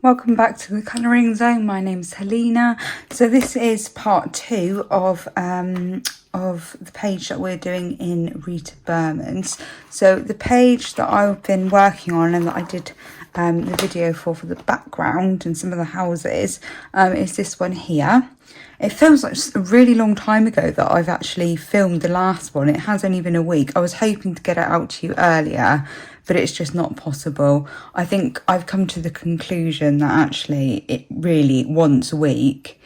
Welcome back to the colouring zone. My name's Helena. So this is part 2 of the page that we're doing in Rita Berman's. So the page that I've been working on and that I did the video for the background and some of the houses is this one here. It feels like a really long time ago that I've actually filmed the last one. It has only been a week. I was hoping to get it out to you earlier, but it's just not possible. I think I've come to the conclusion that actually it really once a week,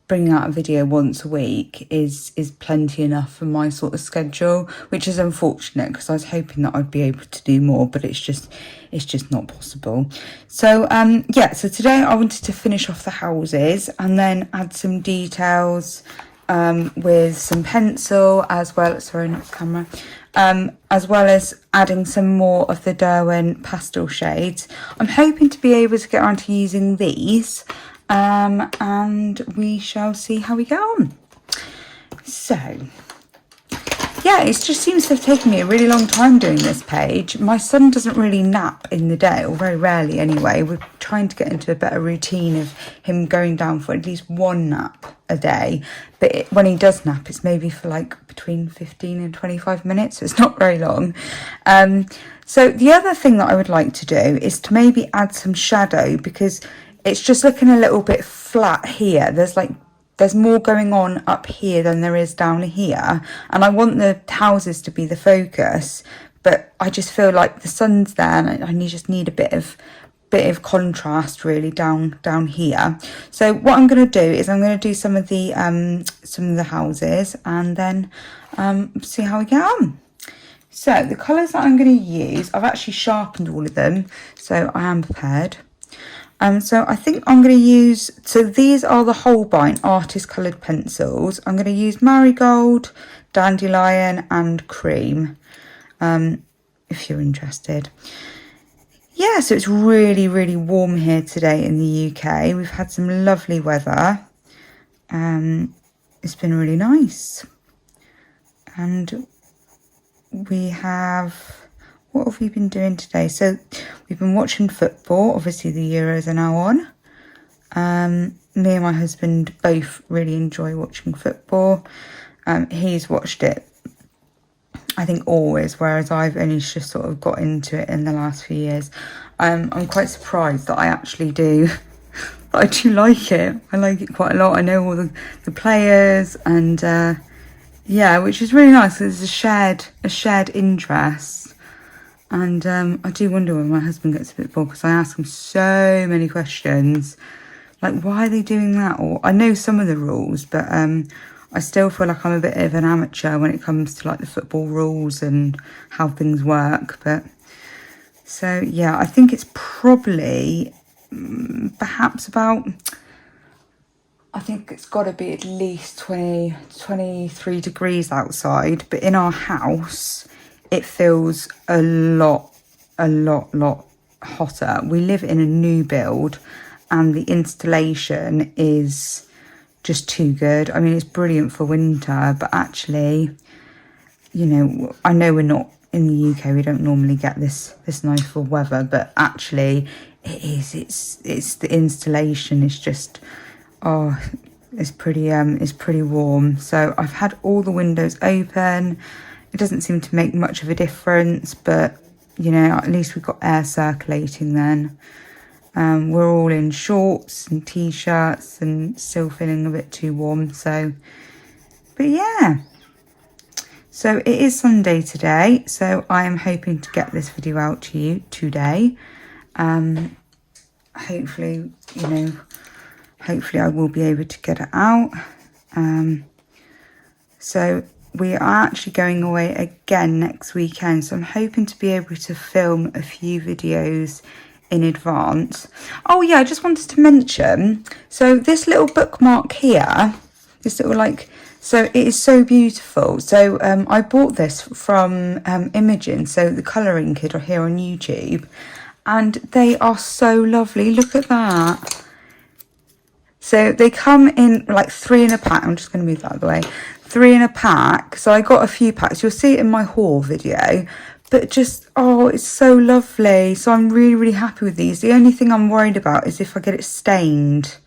bringing out a video once a week is plenty enough for my sort of schedule, which is unfortunate because I was hoping that I'd be able to do more, but it's just not possible. So yeah, so today I wanted to finish off the houses and then add some details with some pencil as well, sorry, not camera, as well as adding some more of the Derwent Pastel Shades. I'm hoping to be able to get around to using these, and we shall see how we get on. So yeah, it just seems to have taken me a really long time doing this page. My son doesn't really nap in the day, or very rarely anyway. We're trying to get into a better routine of him going down for at least one nap a day. But when he does nap, it's maybe for like between 15 and 25 minutes. So it's not very long. So the other thing that I would like to do is to maybe add some shadow, because it's just looking a little bit flat here. There's more going on up here than there is down here, and I want the houses to be the focus, but I just feel like the sun's there and I just need a bit of contrast really down here. So what I'm going to do is I'm going to do some of the houses and then see how we get on. So the colours that I'm going to use, I've actually sharpened all of them, so I am prepared. So I think I'm going to use, so these are the Holbein artist coloured pencils. I'm going to use Marigold, Dandelion and Cream, if you're interested. Yeah, so it's really, really warm here today in the UK. We've had some lovely weather. It's been really nice. And we have... what have we been doing today? So we've been watching football. Obviously the Euros are now on. Me and my husband both really enjoy watching football. He's watched it, I think, always, whereas I've only just sort of got into it in the last few years. I'm quite surprised that I actually do. I do like it. I like it quite a lot. I know all the players, and yeah, which is really nice. There's a shared interest. And I do wonder when my husband gets a bit bored, because I ask him so many questions. Like, why are they doing that? Or I know some of the rules, but I still feel like I'm a bit of an amateur when it comes to like the football rules and how things work. But so, yeah, I think it's probably perhaps about, I think it's got to be at least 23 degrees outside. But in our house, it feels a lot hotter. We live in a new build and the installation is just too good. I mean, it's brilliant for winter, but actually, you know, I know we're not in the UK, we don't normally get this nice weather, but actually it's the installation is just, oh, it's pretty warm. So I've had all the windows open. It doesn't seem to make much of a difference, but, you know, at least we've got air circulating then. We're all in shorts and t-shirts and still feeling a bit too warm. So, but yeah. So it is Sunday today. So I am hoping to get this video out to you today. Hopefully, you know, hopefully I will be able to get it out. So we are actually going away again next weekend, so I'm hoping to be able to film a few videos in advance. Oh yeah, I just wanted to mention, so this little bookmark here, this little like, so it is so beautiful. So I bought this from Imogen, so the colouring kid here on YouTube, and they are so lovely. Look at that. So they come in like 3 in a pack. I'm just going to move that out of the way. 3 in a pack. So I got a few packs. You'll see it in my haul video. but just, oh, it's so lovely. So I'm really, really happy with these. The only thing I'm worried about is if I get it stained.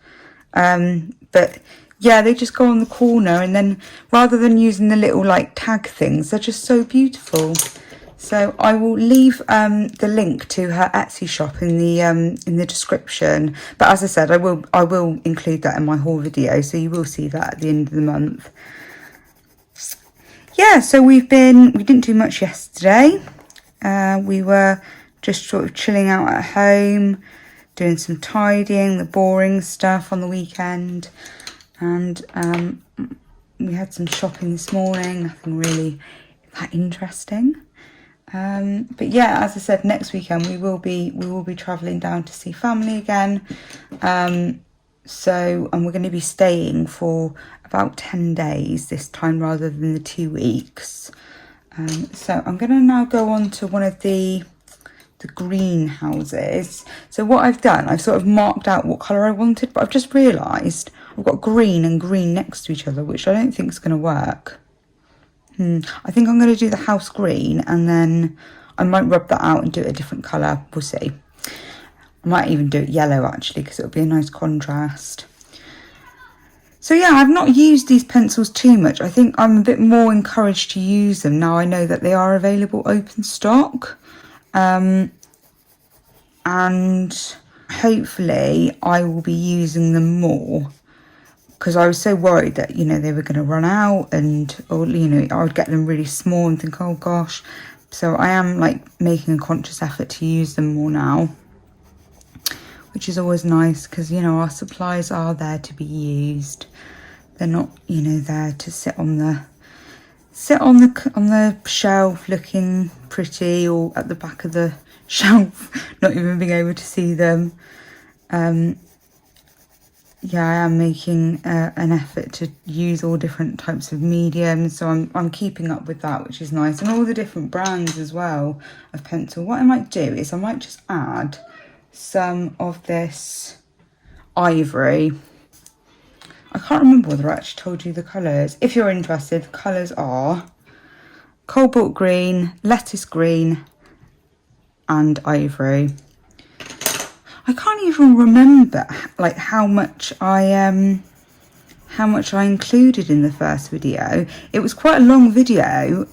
But yeah, they just go on the corner, and then rather than using the little like tag things, they're just so beautiful. So I will leave the link to her Etsy shop in the description. But as I said, I will include that in my haul video, so you will see that at the end of the month. Yeah, so we didn't do much yesterday. We were just sort of chilling out at home, doing some tidying, the boring stuff on the weekend, and we had some shopping this morning. Nothing really that interesting. But yeah, as I said, next weekend we will be travelling down to see family again. And we're going to be staying for about 10 days this time rather than the 2 weeks. So I'm going to now go on to one of the greenhouses. So what I've done, I've sort of marked out what colour I wanted, but I've just realised I've got green and green next to each other, which I don't think is going to work. I think I'm going to do the house green, and then I might rub that out and do it a different colour. We'll see. I might even do it yellow actually, because it'll be a nice contrast. So yeah, I've not used these pencils too much. I think I'm a bit more encouraged to use them now I know that they are available open stock. And hopefully I will be using them more, because I was so worried that, you know, they were going to run out, or you know, I would get them really small and think, oh gosh. So I am like making a conscious effort to use them more now, which is always nice, because, you know, our supplies are there to be used. They're not, you know, there to sit on the shelf looking pretty, or at the back of the shelf not even being able to see them. Yeah, I am making an effort to use all different types of mediums, so I'm keeping up with that, which is nice, and all the different brands as well of pencil. What I might do is I might just add some of this ivory. I can't remember whether I actually told you the colours. If you're interested, the colours are cobalt green, lettuce green, and ivory. I can't even remember like how much I included in the first video. It was quite a long video,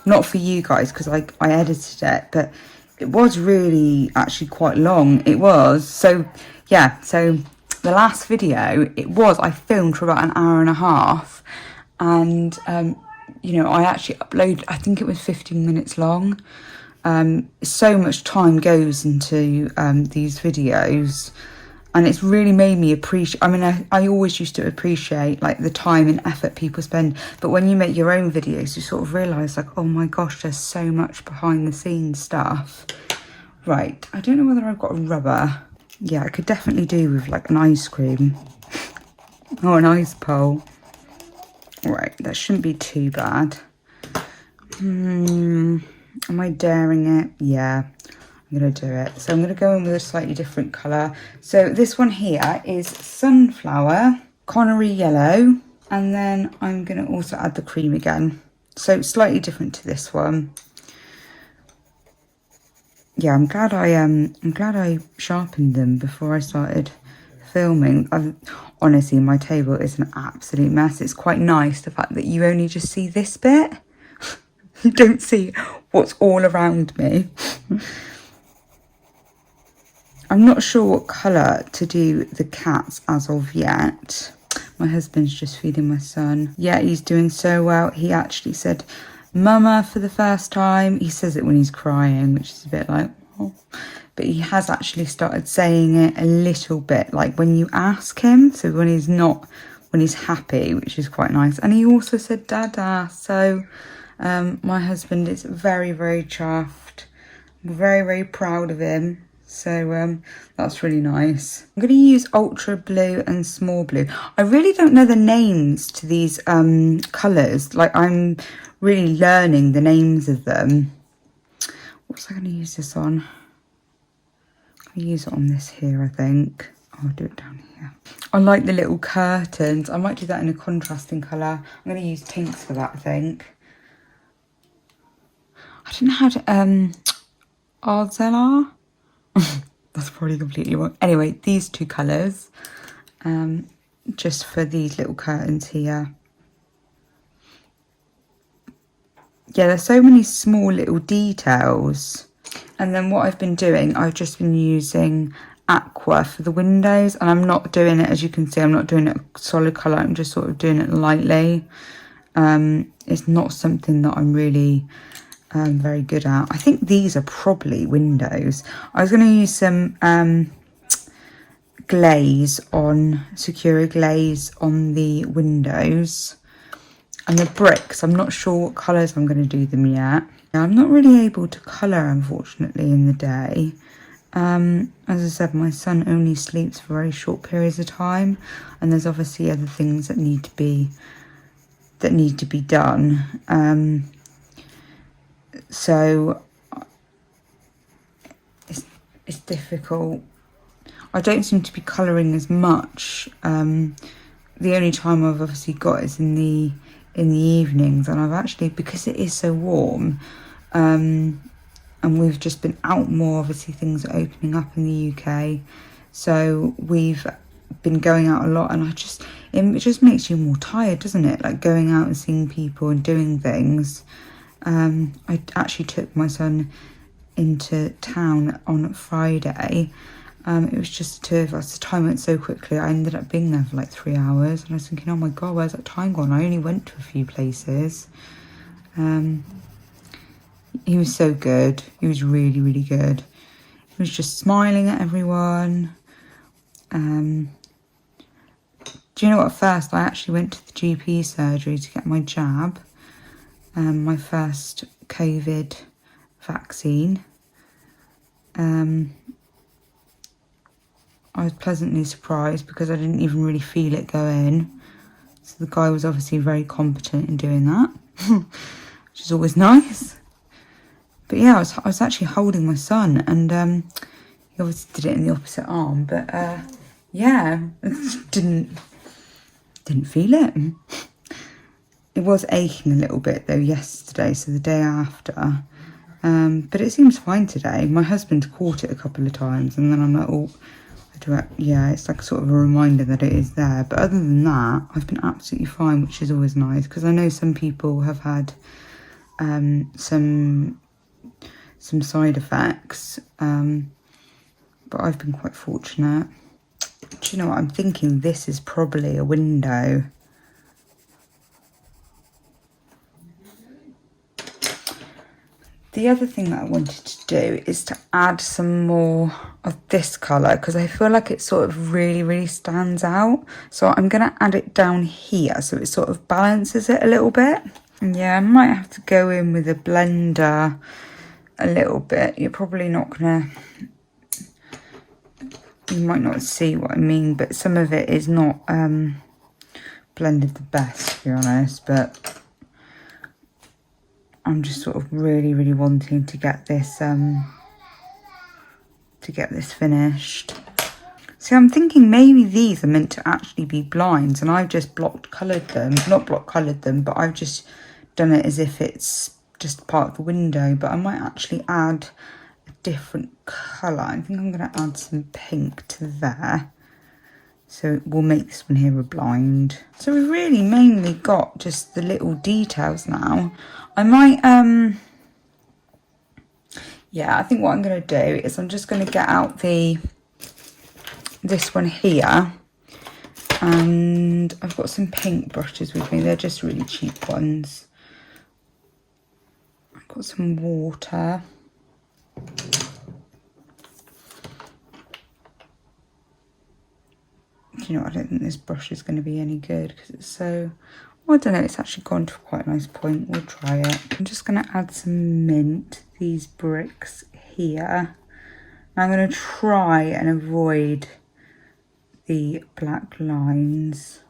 not for you guys because I edited it, but it was really actually quite long. It was. So yeah, so the last video I filmed for about an hour and a half, and you know, I actually uploaded, I think it was 15 minutes long. So much time goes into these videos, and it's really made me appreciate, I mean, I always used to appreciate like the time and effort people spend, but when you make your own videos you sort of realise like, oh my gosh, there's so much behind the scenes stuff. Right, I don't know whether I've got a rubber. Yeah, I could definitely do with like an ice cream or an ice pole. Right, that shouldn't be too bad. Am I daring it? Yeah, I'm going to do it. So I'm going to go in with a slightly different colour. So this one here is Sunflower, Connery Yellow, and then I'm going to also add the cream again. So slightly different to this one. Yeah, I'm glad I sharpened them before I started filming. Honestly, my table is an absolute mess. It's quite nice, the fact that you only just see this bit. You don't see what's all around me. I'm not sure what colour to do the cats as of yet. My husband's just feeding my son. Yeah, he's doing so well. He actually said mama for the first time. He says it when he's crying, which is a bit like, oh. But he has actually started saying it a little bit, like when you ask him. So when he's happy, which is quite nice. And he also said dada. So my husband is very, very chuffed. I'm very, very proud of him. So that's really nice. I'm going to use ultra blue and small blue. I really don't know the names to these colours. Like, I'm really learning the names of them. What was I going to use this on? I'm going to use it on this here, I think. I'll do it down here. I like the little curtains. I might do that in a contrasting colour. I'm going to use pinks for that, I think. I don't know how to, Arzelar? That's probably completely wrong. Anyway, these two colours, just for these little curtains here. Yeah, there's so many small little details. And then what I've been doing, I've just been using aqua for the windows, and I'm not doing it, as you can see, I'm not doing it solid colour, I'm just sort of doing it lightly. It's not something that I'm really very good at. I think these are probably windows. I was going to use some glaze on, Sakura glaze on the windows. And the bricks, I'm not sure what colours I'm going to do them yet. I'm not really able to colour, unfortunately, in the day. As I said, my son only sleeps for very short periods of time, and there's obviously other things that need to be done. So it's difficult. I don't seem to be colouring as much. The only time I've obviously got is in the evenings, and I've actually, because it is so warm, and we've just been out more, obviously things are opening up in the UK, so we've been going out a lot, and it just makes you more tired, doesn't it, like going out and seeing people and doing things. I actually took my son into town on Friday. It was just two of us. The time went so quickly. I ended up being there for like 3 hours, and I was thinking, oh my god, where's that time gone? I only went to a few places. He was so good. He was really, really good. He was just smiling at everyone. Do you know what? At first, I actually went to the GP surgery to get my jab, my first COVID vaccine. I was pleasantly surprised because I didn't even really feel it go in. So the guy was obviously very competent in doing that, which is always nice. But yeah, I was actually holding my son, and he obviously did it in the opposite arm. But yeah, didn't feel it. It was aching a little bit though yesterday, so the day after. But it seems fine today. My husband caught it a couple of times, and then I'm like, oh. Yeah, it's like sort of a reminder that it is there. But other than that, I've been absolutely fine, which is always nice, because I know some people have had some side effects, but I've been quite fortunate. Do you know what? I'm thinking this is probably a window. The other thing that I wanted to do is to add some more of this colour, because I feel like it sort of really, really stands out. So I'm going to add it down here so it sort of balances it a little bit. And yeah, I might have to go in with a blender a little bit. You're probably not going to... You might not see what I mean, but some of it is not blended the best, to be honest, but... I'm just sort of really, really wanting to get this finished. See, I'm thinking maybe these are meant to actually be blinds, and I've just not coloured them, but I've just done it as if it's just part of the window. But I might actually add a different colour. I think I'm going to add some pink to there. So we'll make this one here a blind. So we've really mainly got just the little details now. I might, yeah, I think what I'm going to do is I'm just going to get out this one here. And I've got some pink brushes with me. They're just really cheap ones. I've got some water. Do you know what? I don't think this brush is going to be any good because it's so... Well, I don't know, it's actually gone to quite a nice point. We'll try it. I'm just going to add some mint, these bricks here. I'm going to try and avoid the black lines,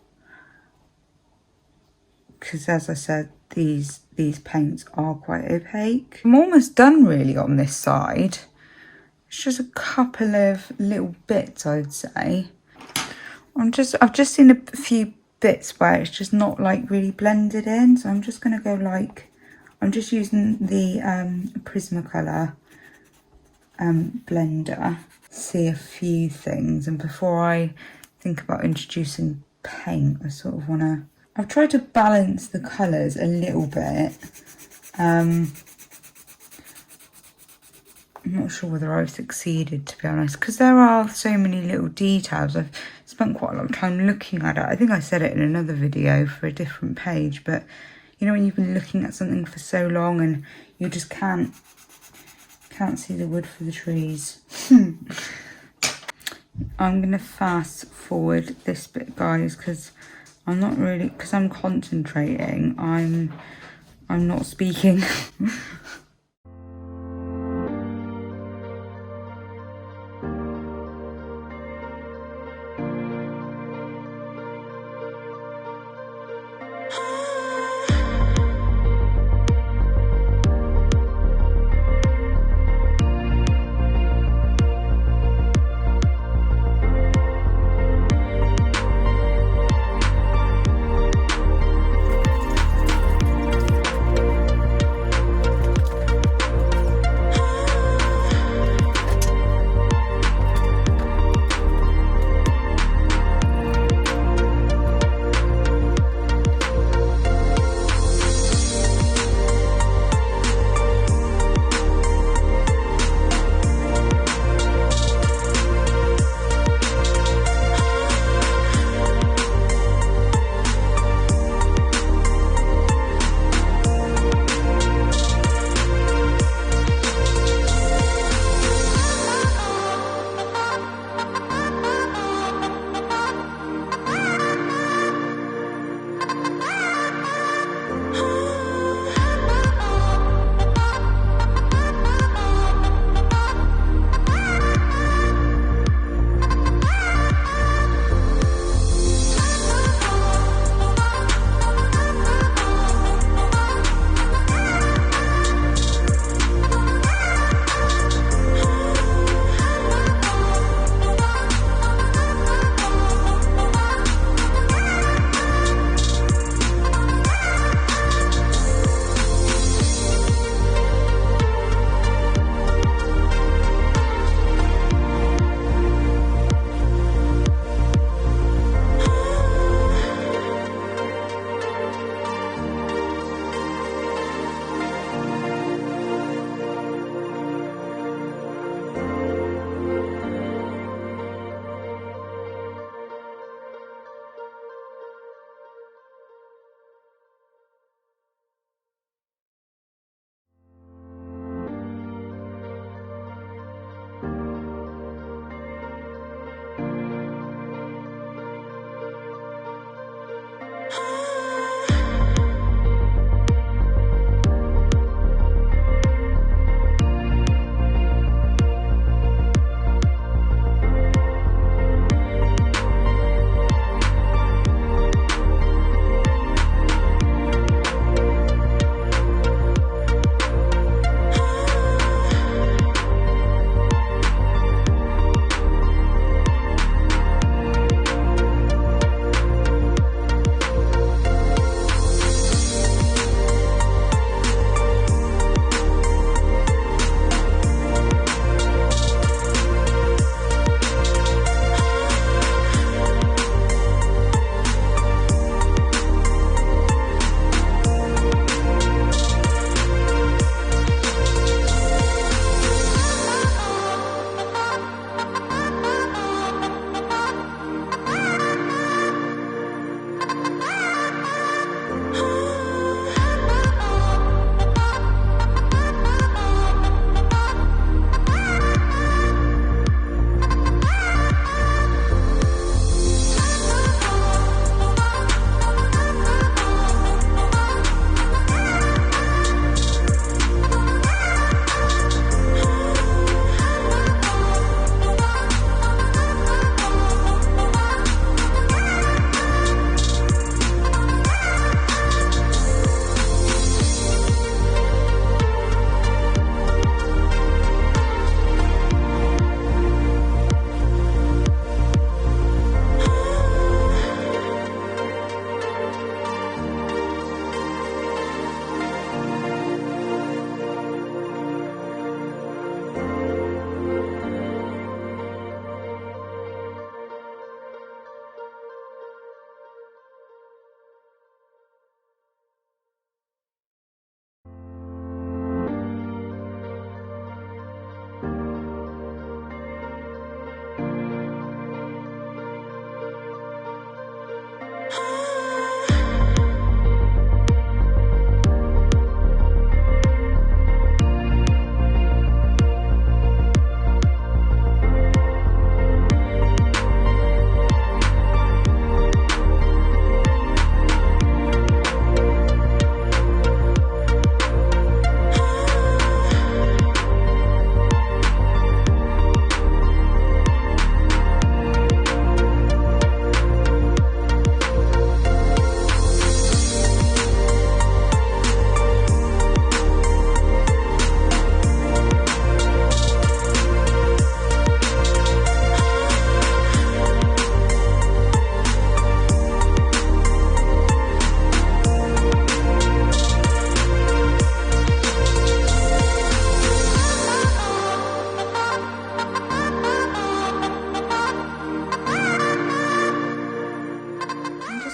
because as I said, these paints are quite opaque. I'm almost done really on this side. It's just a couple of little bits, I'd say. I've just seen a few bits where it's just not like really blended in, so I'm just going to go like I'm just using the Prismacolor blender, see a few things, and before I think about introducing paint, I sort of want to, I've tried to balance the colours a little bit. I'm not sure whether I've succeeded, to be honest, because there are so many little details. I've spent quite a lot of time looking at it. I think I said it in another video for a different page, but you know when you've been looking at something for so long and you just can't see the wood for the trees. I'm going to fast forward this bit, guys, because I'm not really, because I'm concentrating, I'm not speaking.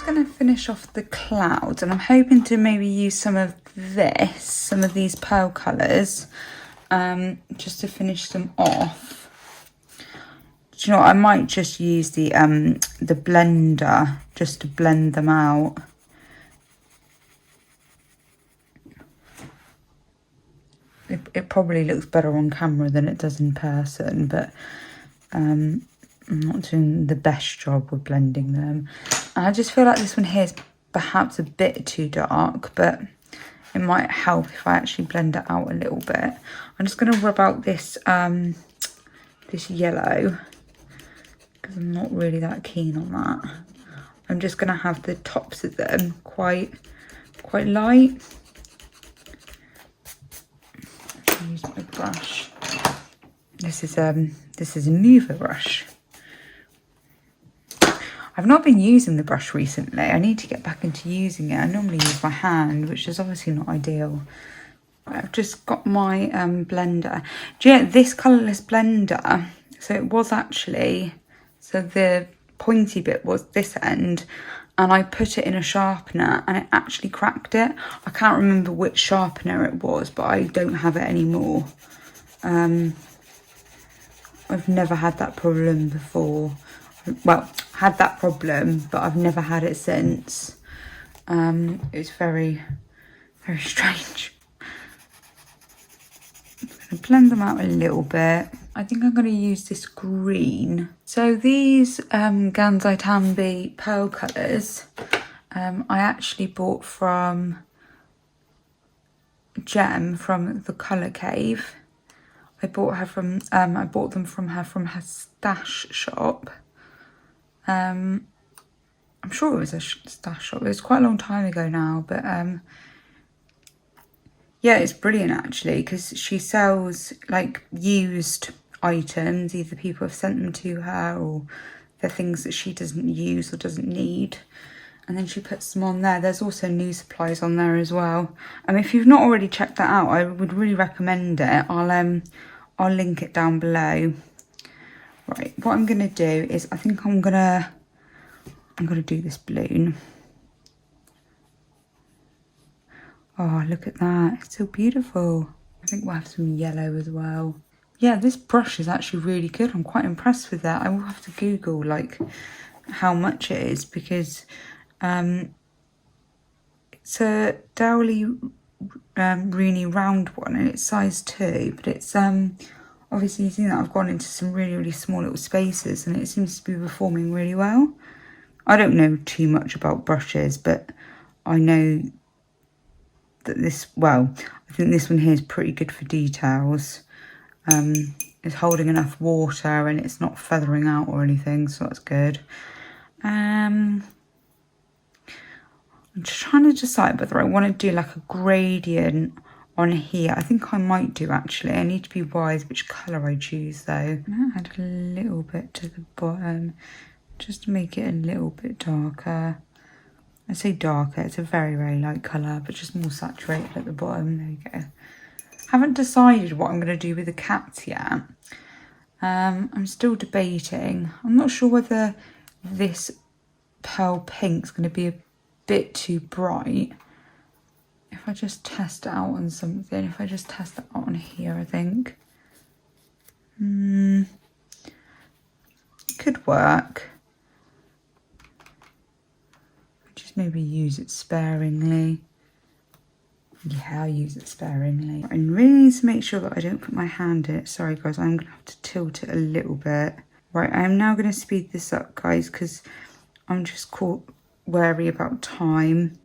just going to finish off the clouds, and I'm hoping to maybe use some of these pearl colours, just to finish them off. Do you know what? I might just use the blender just to blend them out. It probably looks better on camera than it does in person, but I'm not doing the best job with blending them. And I just feel like this one here is perhaps a bit too dark, but it might help if I actually blend it out a little bit. I'm just going to rub out this this yellow, because I'm not really that keen on that. I'm just going to have the tops of them quite light. Use my brush. This is a Nuva brush. I've not been using the brush recently. I need to get back into using it. I normally use my hand, which is obviously not ideal. I've just got my blender. Do you know, this colourless blender, so it was actually, so the pointy bit was this end, and I put it in a sharpener and it actually cracked it. I can't remember which sharpener it was, but I don't have it anymore. I've never had that problem before. Well, had that problem, but I've never had it since. It's very, very strange. I'm going to blend them out a little bit. I think I'm going to use this green. So these Gansai Tambi Pearl Colours, I actually bought from Gem from the Colour Cave. I bought them from her stash shop. I'm sure it was a stash shop. It was quite a long time ago now, but yeah, it's brilliant actually, because she sells like used items. Either people have sent them to her, or they're things that she doesn't use or doesn't need, and then she puts them on there. There's also new supplies on there as well. If you've not already checked that out, I would really recommend it. I'll link it down below. Right, what I'm gonna do is I think I'm gonna do this balloon. Oh, look at that, it's so beautiful. I think we'll have some yellow as well. Yeah, this brush is actually really good. I'm quite impressed with that. I will have to Google like how much it is, because it's a Dowley Rooney round one, and it's size 2, but it's obviously you've seen that I've gone into some really, really small little spaces, and it seems to be performing really well. I don't know too much about brushes, but I know that this, well, I think this one here is pretty good for details. It's holding enough water and it's not feathering out or anything, so that's good. I'm just trying to decide whether I want to do like a gradient on here. I think I might do actually. I need to be wise which colour I choose though. I'm going to add a little bit to the bottom just to make it a little bit darker. I say darker, it's a very, very light colour, but just more saturated at the bottom. There you go. Haven't decided what I'm going to do with the cats yet. I'm still debating. I'm not sure whether this pearl pink's going to be a bit too bright. If I just test it out on something, if I just test it out on here, I think. It could work. Just maybe use it sparingly. Yeah, I'll use it sparingly. I really need to make sure that I don't put my hand in it. Sorry guys, I'm going to have to tilt it a little bit. Right, I am now going to speed this up guys, because I'm just wary about time.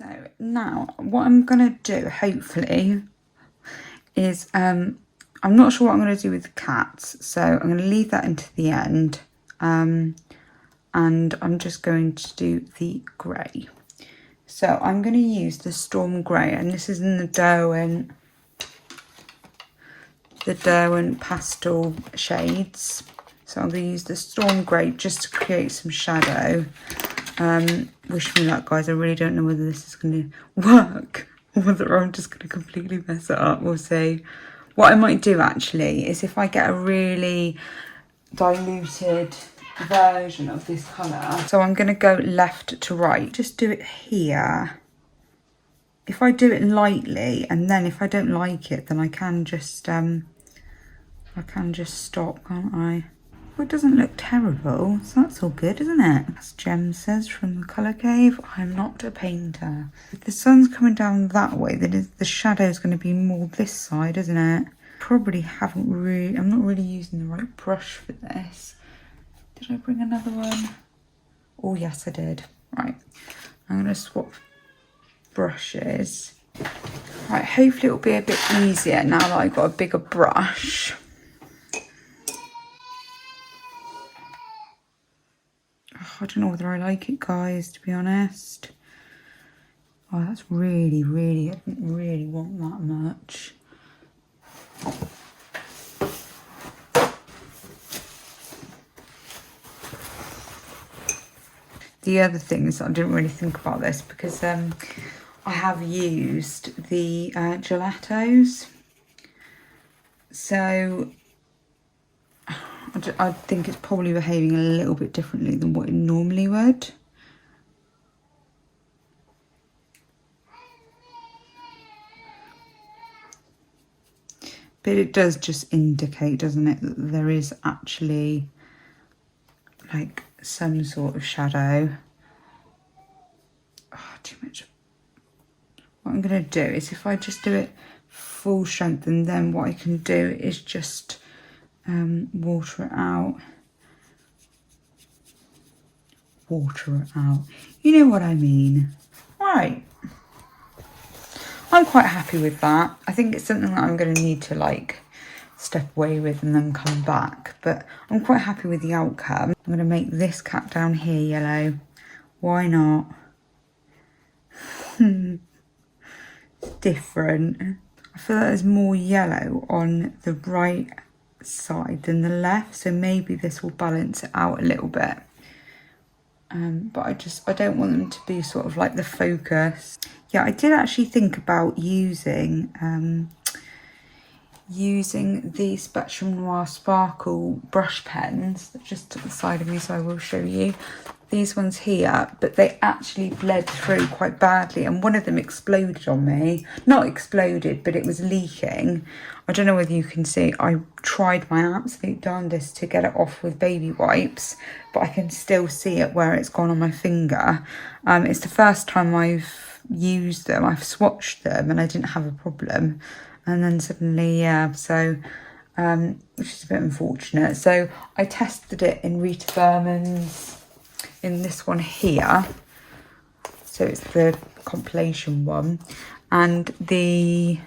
So now what I'm going to do, hopefully, is I'm not sure what I'm going to do with the cats. So I'm going to leave that into the end. And I'm just going to do the grey. So I'm going to use the Storm Grey, and this is in the Derwent Pastel Shades. So I'm going to use the Storm Grey just to create some shadow. Wish me luck, guys. I really don't know whether this is going to work or whether I'm just going to completely mess it up. We'll see. What I might do actually is, if I get a really diluted version of this colour, so I'm going to go left to right, just do it here. If I do it lightly, and then if I don't like it, then I can just stop, can't I? Well, it doesn't look terrible, so that's all good, isn't it? As Jem says from the Colour Cave, I'm not a painter. If the sun's coming down that way, then the shadow's going to be more this side, isn't it? Probably haven't really, I'm not really using the right brush for this. Did I bring another one? Oh yes, I did. Right, I'm going to swap brushes. Right, hopefully it'll be a bit easier now that I've got a bigger brush. Oh, I don't know whether I like it, guys, to be honest. Oh, that's really, I didn't really want that much. The other thing is, I didn't really think about this because I have used the gelatos. So I think it's probably behaving a little bit differently than what it normally would. But it does just indicate, doesn't it, that there is actually like some sort of shadow. Oh, too much. What I'm going to do is, if I just do it full strength, and then what I can do is just water it out. Water it out. You know what I mean. Right. I'm quite happy with that. I think it's something that I'm going to need to like step away with and then come back. But I'm quite happy with the outcome. I'm going to make this cap down here yellow. Why not? Different. I feel like there's more yellow on the right side than the left. So maybe this will balance it out a little bit. But I don't want them to be sort of like the focus. Yeah, I did actually think about using the Spectrum Noir Sparkle brush pens that just to the side of me, so I will show you. These ones here, but they actually bled through quite badly, and one of them exploded on me. Not exploded, but it was leaking. I don't know whether you can see. I tried my absolute darndest to get it off with baby wipes, but I can still see it where it's gone on my finger. It's the first time I've used them. I've swatched them and I didn't have a problem. And then suddenly, yeah, so, which is a bit unfortunate. So I tested it in Rita Berman's, in this one here. So it's the compilation one. And the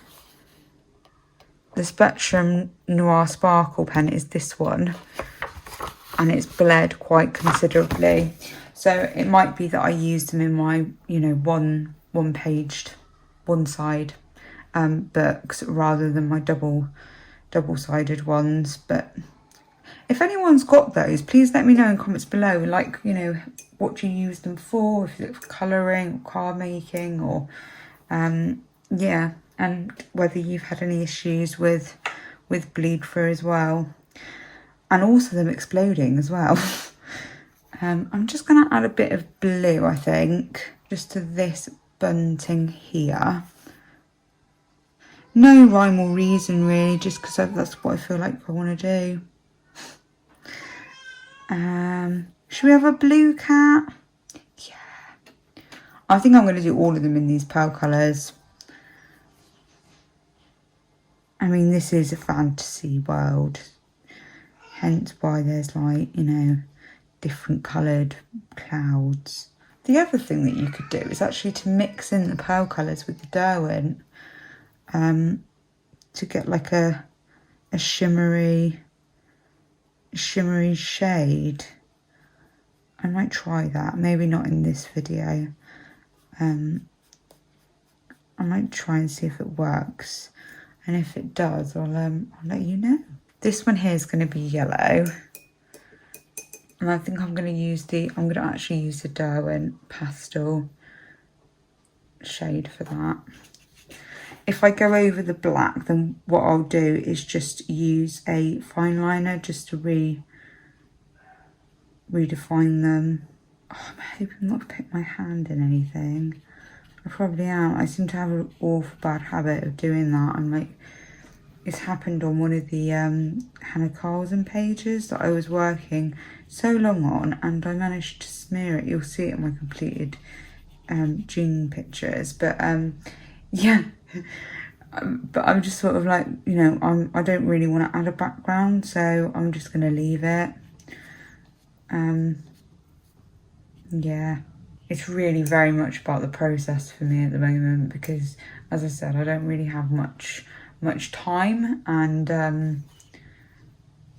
Spectrum Noir Sparkle pen is this one. And it's bled quite considerably. So it might be that I used them in my, you know, one-paged, one-side books rather than my double-sided ones. But if anyone's got those, please let me know in comments below, like, you know, what you use them for, if it's for colouring or card making, or yeah, and whether you've had any issues with bleed through as well, and also them exploding as well. I'm just going to add a bit of blue, I think, just to this bunting here. No rhyme or reason really, just because that's what I feel like I want to do. Should we have a blue cat? Yeah. I think I'm going to do all of them in these pearl colours. I mean, this is a fantasy world. Hence why there's like, you know, different coloured clouds. The other thing that you could do is actually to mix in the pearl colours with the Derwent to get like a shimmery shade. I might try that, maybe not in this video. I might try and see if it works, and if it does, I'll let you know. This one here is going to be yellow, and I think I'm going to actually use the Derwent Pastel shade for that. If I go over the black, then what I'll do is just use a fine liner just to redefine them. Oh, I'm hoping not to put my hand in anything. I probably am. I seem to have an awful bad habit of doing that. I'm like, it's happened on one of the Hannah Carlson pages that I was working so long on, and I managed to smear it. You'll see it in my completed June pictures, but yeah. But I'm just sort of like, you know, I don't really want to add a background, so I'm just going to leave it. Yeah, it's really very much about the process for me at the moment, because as I said, I don't really have much time, and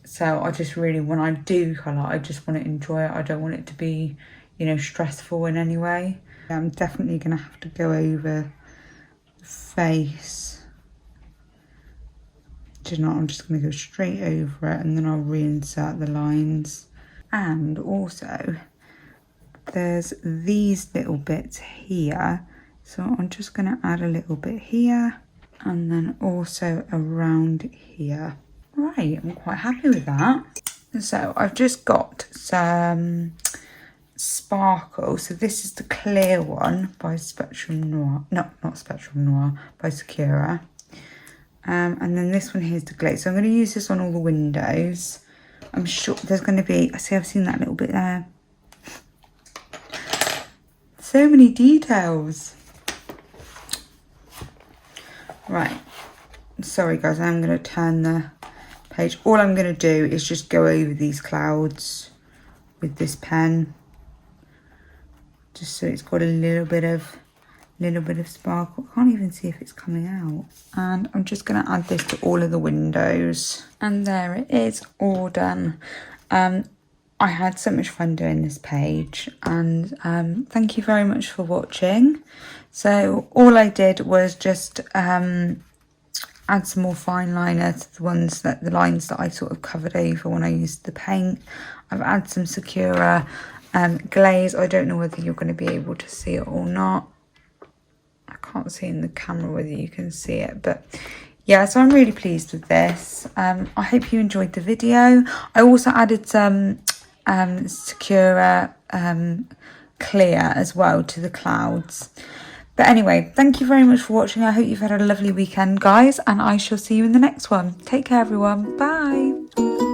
so I just really, when I do colour, I just want to enjoy it. I don't want it to be, you know, stressful in any way. I'm definitely going to have to go over the face. Do you know what? I'm just going to go straight over it, and then I'll reinsert the lines. And also, there's these little bits here, so I'm just going to add a little bit here, and then also around here. Right, I'm quite happy with that. So I've just got some sparkle. So this is the clear one by Spectrum Noir. No, not Spectrum Noir, by Sakura. And then this one here is the glaze. So I'm going to use this on all the windows. I'm sure there's going to be, I see, I've seen that little bit there. So many details. Right. Sorry guys, I'm going to turn the page. All I'm going to do is just go over these clouds with this pen. Just so it's got a little bit of sparkle. I can't even see if it's coming out. And I'm just going to add this to all of the windows. And there it is, all done. I had so much fun doing this page, and thank you very much for watching. So all I did was just add some more fine liner to the lines that I sort of covered over when I used the paint. I've added some Sakura glaze. I don't know whether you're going to be able to see it or not. I can't see in the camera whether you can see it, but yeah, so I'm really pleased with this. I hope you enjoyed the video. I also added some Sakura clear as well to the clouds. But anyway, thank you very much for watching. I hope you've had a lovely weekend, guys, and I shall see you in the next one. Take care, everyone. Bye.